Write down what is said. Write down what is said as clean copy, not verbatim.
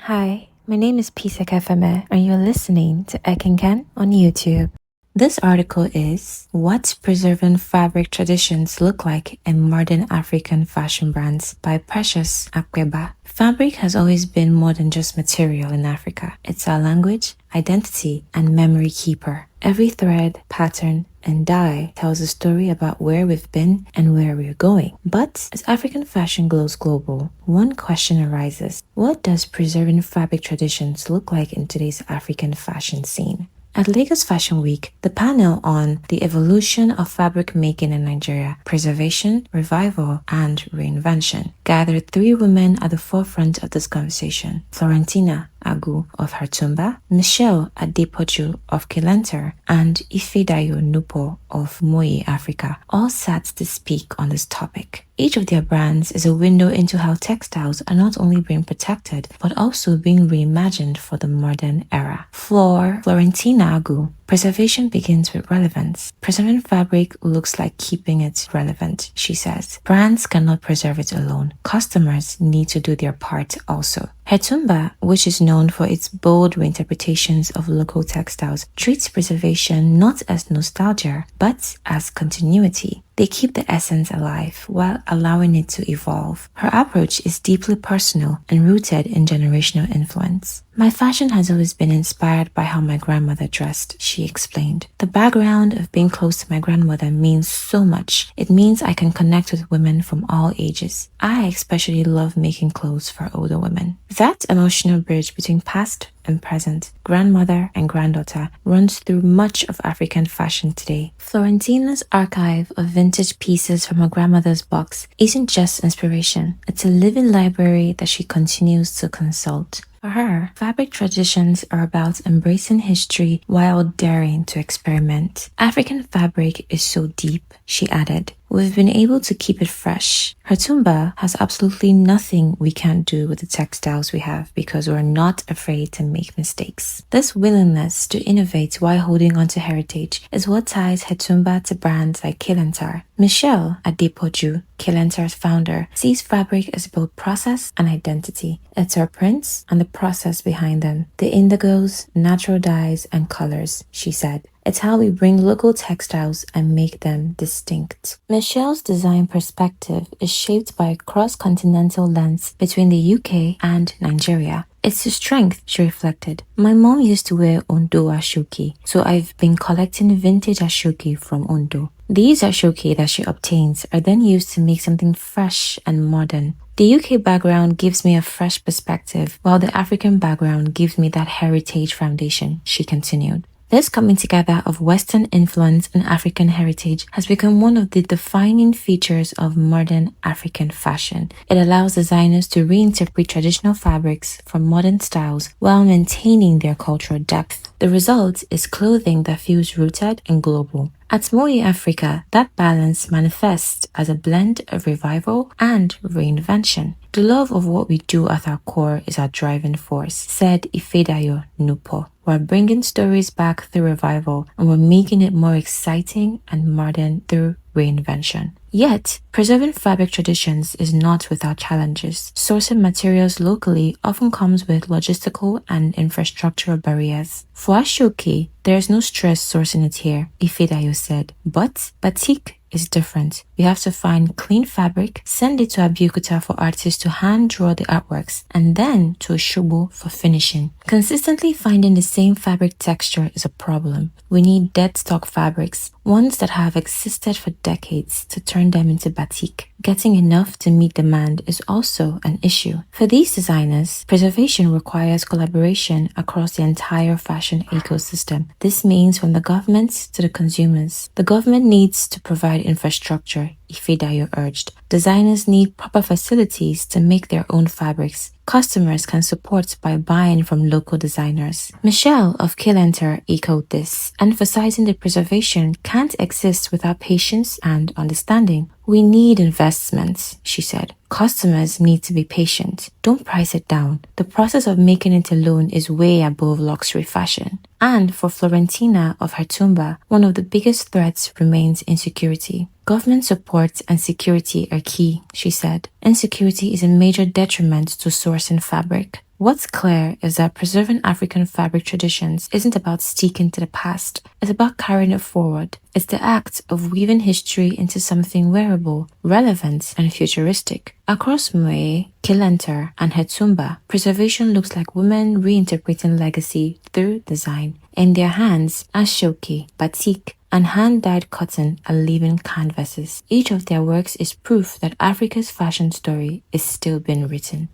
Hi, my name is Pisek Efeme, and you're listening to Ekenken on YouTube. This article is What Preserving Fabric Traditions Look Like in Modern African Fashion Brands by Precious Akweba. Fabric has always been more than just material in Africa. It's our language, identity, and memory keeper. Every thread, pattern, and dye tells a story about where we've been and where we're going. But as African fashion goes global, one question arises. What does preserving fabric traditions look like in today's African fashion scene? At Lagos Fashion Week, the panel on the evolution of fabric making in Nigeria, preservation, revival, and reinvention gathered three women at the forefront of this conversation. Florentina Agu of Hartumba, Michelle Adepoju of Kilenter, and Ifedayo Nupo of Moi Africa all sat to speak on this topic. Each of their brands is a window into how textiles are not only being protected, but also being reimagined for the modern era. For Florentina Agu, preservation begins with relevance. Preserving fabric looks like keeping it relevant, she says. Brands cannot preserve it alone. Customers need to do their part also. Hetumba, which is known for its bold reinterpretations of local textiles, treats preservation not as nostalgia, but as continuity. They keep the essence alive while allowing it to evolve. Her approach is deeply personal and rooted in generational influence. My fashion has always been inspired by how my grandmother dressed, she explained. The background of being close to my grandmother means so much. It means I can connect with women from all ages. I especially love making clothes for older women. That emotional bridge between past and present, grandmother and granddaughter, runs through much of African fashion today. Florentina's archive of vintage pieces from her grandmother's box isn't just inspiration, it's a living library that she continues to consult. For her, fabric traditions are about embracing history while daring to experiment. African fabric is so deep, she added. We've been able to keep it fresh. Hartumba has absolutely nothing we can't do with the textiles we have because we're not afraid to make mistakes. This willingness to innovate while holding on to heritage is what ties Hartumba to brands like Kilenter. Michelle Adepoju, Kilenter's founder, sees fabric as both process and identity. It's her prints and the process behind them. The indigos, natural dyes, and colors, she said. It's how we bring local textiles and make them distinct. Michelle's design perspective is shaped by a cross-continental lens between the UK and Nigeria. It's a strength, she reflected. My mom used to wear Ondo Ashoki, so I've been collecting vintage Ashoki from Ondo. These Ashoki that she obtains are then used to make something fresh and modern. The UK background gives me a fresh perspective, while the African background gives me that heritage foundation, she continued. This coming together of Western influence and African heritage has become one of the defining features of modern African fashion. It allows designers to reinterpret traditional fabrics from modern styles while maintaining their cultural depth. The result is clothing that feels rooted and global. At Moi Africa, that balance manifests as a blend of revival and reinvention. The love of what we do at our core is our driving force, said Ifedayo Nupo. We're bringing stories back through revival and we're making it more exciting and modern through reinvention. Yet, preserving fabric traditions is not without challenges. Sourcing materials locally often comes with logistical and infrastructural barriers. For Ashoki, there is no stress sourcing it here, Ifedayo said. But batik is different. We have to find clean fabric, send it to Abeokuta for artists to hand draw the artworks, and then to Osogbo for finishing. Consistently finding the same fabric texture is a problem. We need dead stock fabrics, ones that have existed for decades, to turn them into batik. Getting enough to meet demand is also an issue. For these designers, preservation requires collaboration across the entire fashion ecosystem. This means from the government to the consumers. The government needs to provide infrastructure, Ifedayo urged. Designers need proper facilities to make their own fabrics. Customers can support by buying from local designers. Michelle of Kilenter echoed this, emphasizing that preservation can't exist without patience and understanding. We need investments, she said. Customers need to be patient. Don't price it down. The process of making it alone is way above luxury fashion. And for Florentina of Hartumba, one of the biggest threats remains insecurity. Government support and security are key, she said. Insecurity is a major detriment to sourcing fabric. What's clear is that preserving African fabric traditions isn't about sticking to the past, it's about carrying it forward. It's the act of weaving history into something wearable, relevant, and futuristic. Across Mwe, Kilenter, and Hetumba, preservation looks like women reinterpreting legacy through design. In their hands, ashoke, batik, and hand-dyed cotton are living canvases. Each of their works is proof that Africa's fashion story is still being written.